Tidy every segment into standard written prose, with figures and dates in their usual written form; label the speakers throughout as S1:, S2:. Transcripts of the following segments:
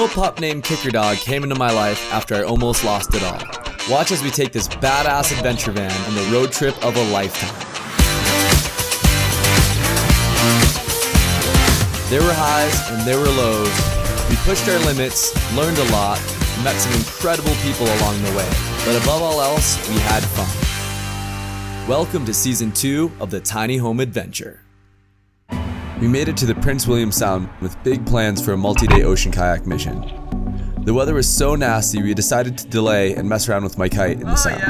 S1: little pup named Kickerdog came into my life after I almost lost it all. Watch as we take this badass adventure van on the road trip of a lifetime. There were highs and there were lows. We pushed our limits, learned a lot, and met some incredible people along the way. But above all else, we had fun. Welcome to Season 2 of the Tiny Home Adventure. We made it to the Prince WiIlliam Sound with big plans for a multi-day ocean kayak mission. The weather was so nasty we decided to delay and mess around with my kite in the sound.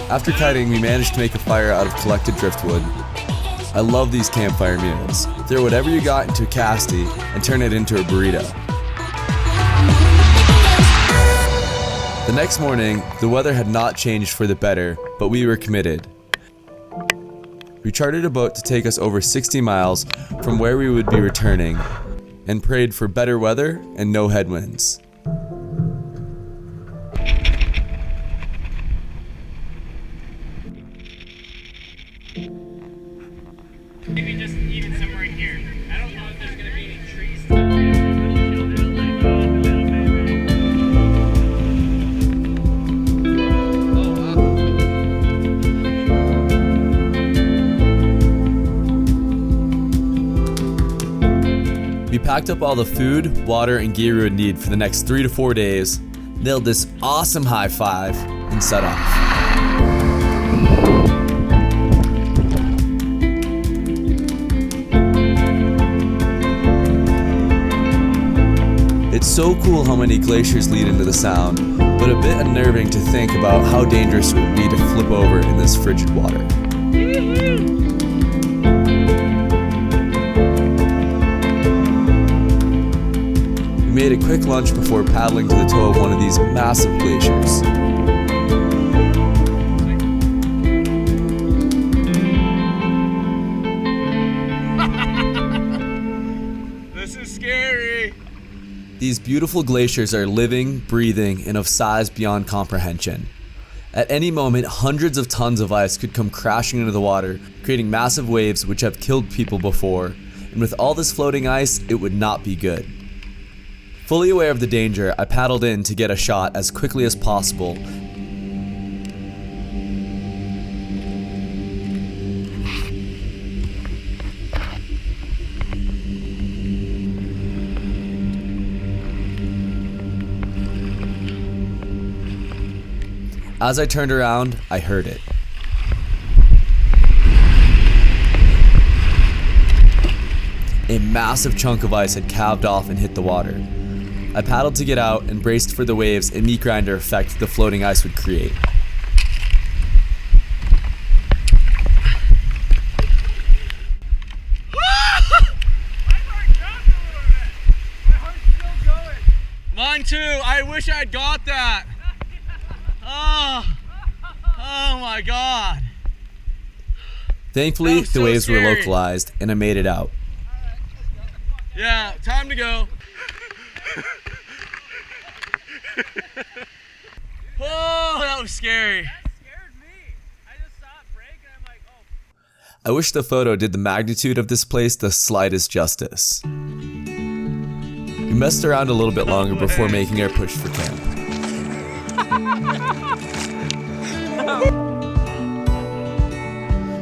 S1: After kiting, we managed to make a fire out of collected driftwood. I love these campfire meals. Throw whatever you got into a casty and turn it into a burrito. The next morning, the weather had not changed for the better, but we were committed. We chartered a boat to take us over 60 miles from where we would be returning, and prayed for better weather and no headwinds.
S2: Maybe just even somewhere in here. I don't know if there's going to be any trees.
S1: We packed up all the food, water, and gear we would need for the next 3 to 4 days, nailed this awesome high five, and set off. It's so cool how many glaciers lead into the sound, but a bit unnerving to think about how dangerous it would be to flip over in this frigid water. We made a quick lunch before paddling to the toe of one of these massive glaciers.
S2: This is scary.
S1: These beautiful glaciers are living, breathing, and of size beyond comprehension. At any moment, hundreds of tons of ice could come crashing into the water, creating massive waves which have killed people before, and with all this floating ice, it would not be good. Fully aware of the danger, I paddled in to get a shot as quickly as possible. As I turned around, I heard it. A massive chunk of ice had calved off and hit the water. I paddled to get out and braced for the waves and meat grinder effect the floating ice would create.
S2: Mine too. I wish I'd got that. Oh my God.
S1: Thankfully, the
S2: so
S1: waves
S2: scary.
S1: were localized and I made it out.
S2: Yeah, time to go. Oh, that was scary. That scared me. I just saw it break and I'm like, oh.
S1: I wish the photo did the magnitude of this place the slightest justice. We messed around a little bit longer before making our push for camp.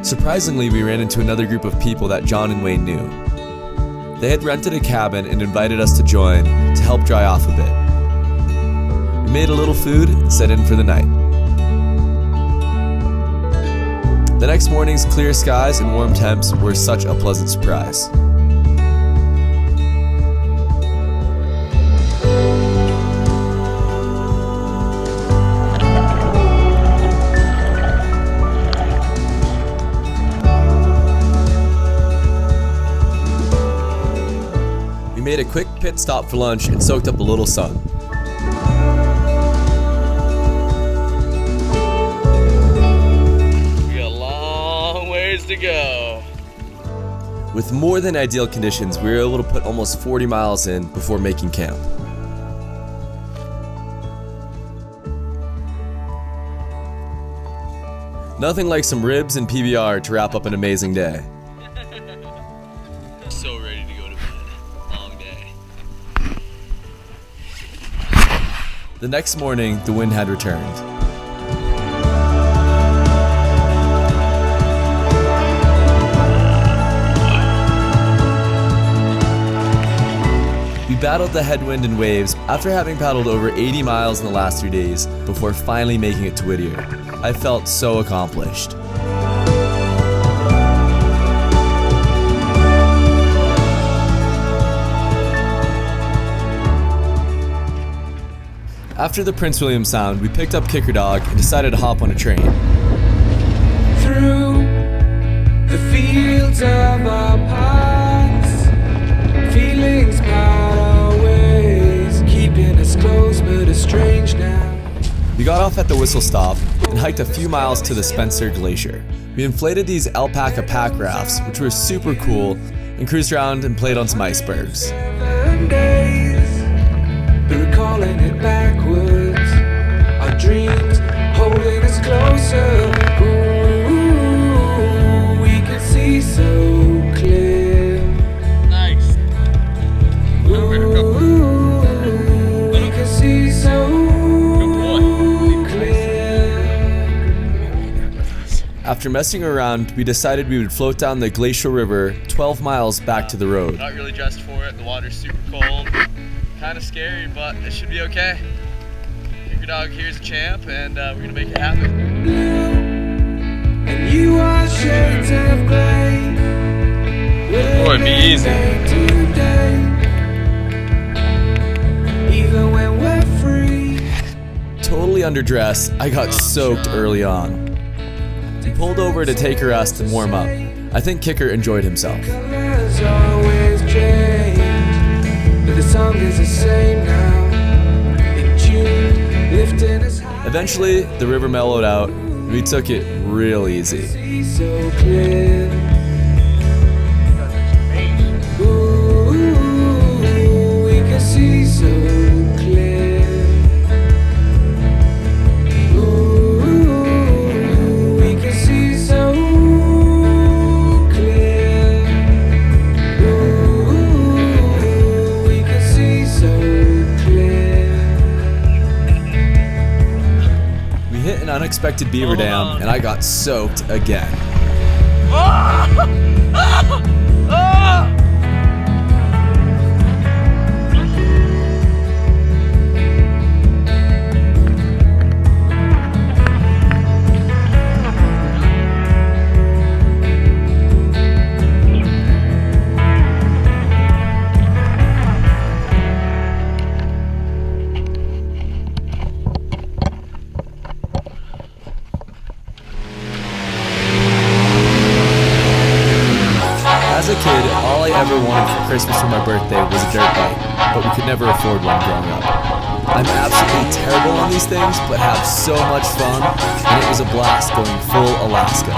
S1: Surprisingly, we ran into another group of people that John and Wayne knew. They had rented a cabin and invited us to join to help dry off a bit. We We made a little food and set in for the night. The next morning's clear skies and warm temps were such a pleasant surprise. We made a quick pit stop for lunch and soaked up a little sun.
S2: We got a long ways to go.
S1: With more than ideal conditions, we were able to put almost 40 miles in before making camp. Nothing like some ribs and PBR to wrap up an amazing day.
S2: So ready to go to bed. Long day.
S1: The next morning, the wind had returned. We battled the headwind and waves after having paddled over 80 miles in the last 3 days before finally making it to Whittier. I felt so accomplished. After the Prince WiIlliam Sound, we picked up Kickerdog and decided to hop on a train.
S3: Through the fields of our past, feelings part our ways, keeping us close but estranged now.
S1: We got off at the whistle stop and hiked a few miles to the Spencer Glacier. We inflated these alpaca pack rafts, which were super cool, and cruised around and played on some icebergs.
S3: 7 days, but recalling it backwards, our dreams holding us closer. Ooh, we can see so clear.
S2: Nice.
S3: Ooh, we can see so clear.
S1: After messing around, we decided we would float down the glacial river 12 miles back to the road.
S2: Not really dressed for it. The water's super cold. Kind of scary, but it should be okay. Kickerdog here's a champ, and we're gonna make it happen.
S3: And you are shades of gray.
S2: Boy, be easy.
S3: Even when we're free.
S1: Totally underdressed, I got soaked early on. We pulled over to take a rest and warm up. I think Kicker enjoyed himself.
S3: Colors always change, but the song is the same now. In June, lifting us high.
S1: Eventually, the river mellowed out, and we took it real easy.
S3: See so clear. Ooh, we can see so clear. Ooh, we can see so clear. Ooh, we can see so clear.
S1: We hit an unexpected beaver dam, and I got soaked again. As a kid, all I ever wanted for Christmas for my birthday was a dirt bike, but we could never afford one growing up. I'm absolutely terrible on these things, but have so much fun, and it was a blast going full Alaska.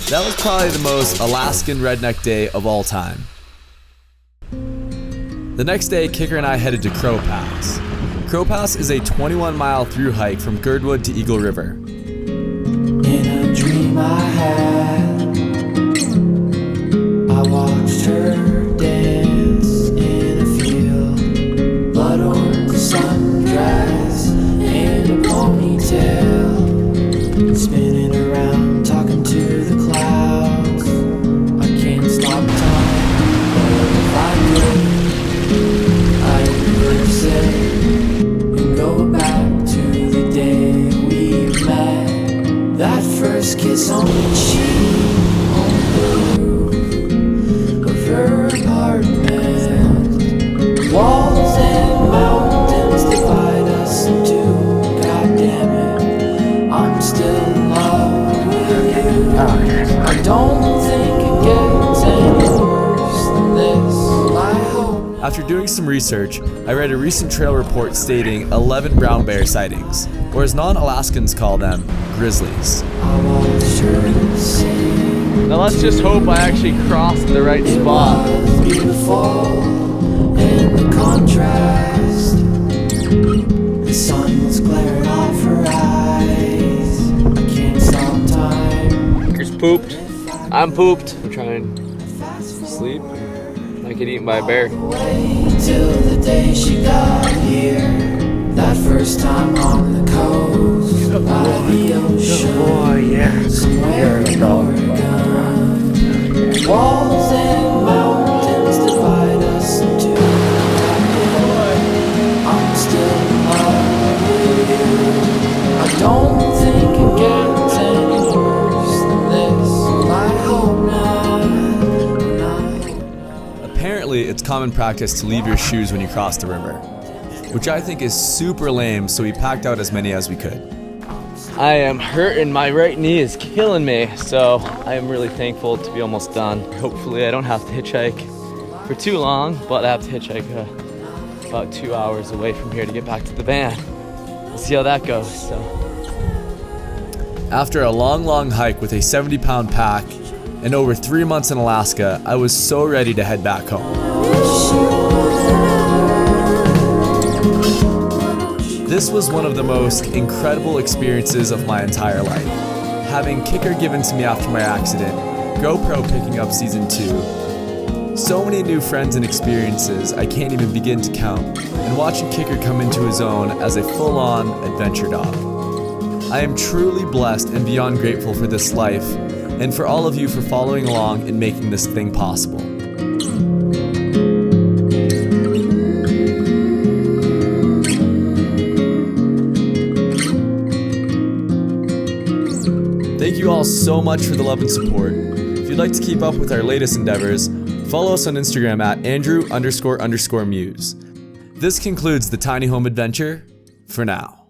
S1: That was probably the most Alaskan redneck day of all time. The next day, Kicker and I headed to Crow Pass. Crow Pass is a 21-mile through hike from Girdwood to Eagle River.
S3: In a dream I had, I watched her dance in a field, blood on the sundress and a ponytail, spinning around, talking to the clouds. I can't stop time, but if I could, I would say and go back to the day we met. That first kiss on the cheek, on the roof of her apartment. Walls and mountains divide us in two. God damn it, I'm still in love with you. I don't think it gets any worse than this. I hope.
S1: After doing some research, I read a recent trail report stating 11 brown bear sightings, or as non-Alaskans call them, grizzlies.
S3: I watched her sing.
S2: Now let's just hope I actually crossed the right spot.
S3: It was beautiful in the contrast. The sun was glaring off her eyes. I can't stop time.
S2: Kicker's pooped. I'm pooped. I'm trying to sleep. I get eaten by a bear.
S3: Wait till the day she got here. That first time on the coast, by the ocean, somewhere in Oregon. Walls and mountains divide us in two. I'm still in love with you. I don't think it gets any worse than this. I hope not.
S1: Apparently, it's common practice to leave your shoes when you cross the river, which I think is super lame, so we packed out as many as we could.
S2: I am hurting. My right knee is killing me, so I am really thankful to be almost done. Hopefully I don't have to hitchhike for too long, but I have to hitchhike about 2 hours away from here to get back to the van. We'll see how that goes. So,
S1: After a long hike with a 70-pound pack and over 3 months in Alaska, I was so ready to head back home. This was one of the most incredible experiences of my entire life. Having Kicker given to me after my accident, GoPro picking up season 2, so many new friends and experiences I can't even begin to count, and watching Kicker come into his own as a full-on adventure dog. I am truly blessed and beyond grateful for this life, and for all of you for following along and making this thing possible. Thank you all so much for the love and support. If you'd like to keep up with our latest endeavors, follow us on Instagram at Andrew__Muse. This concludes the tiny home adventure for now.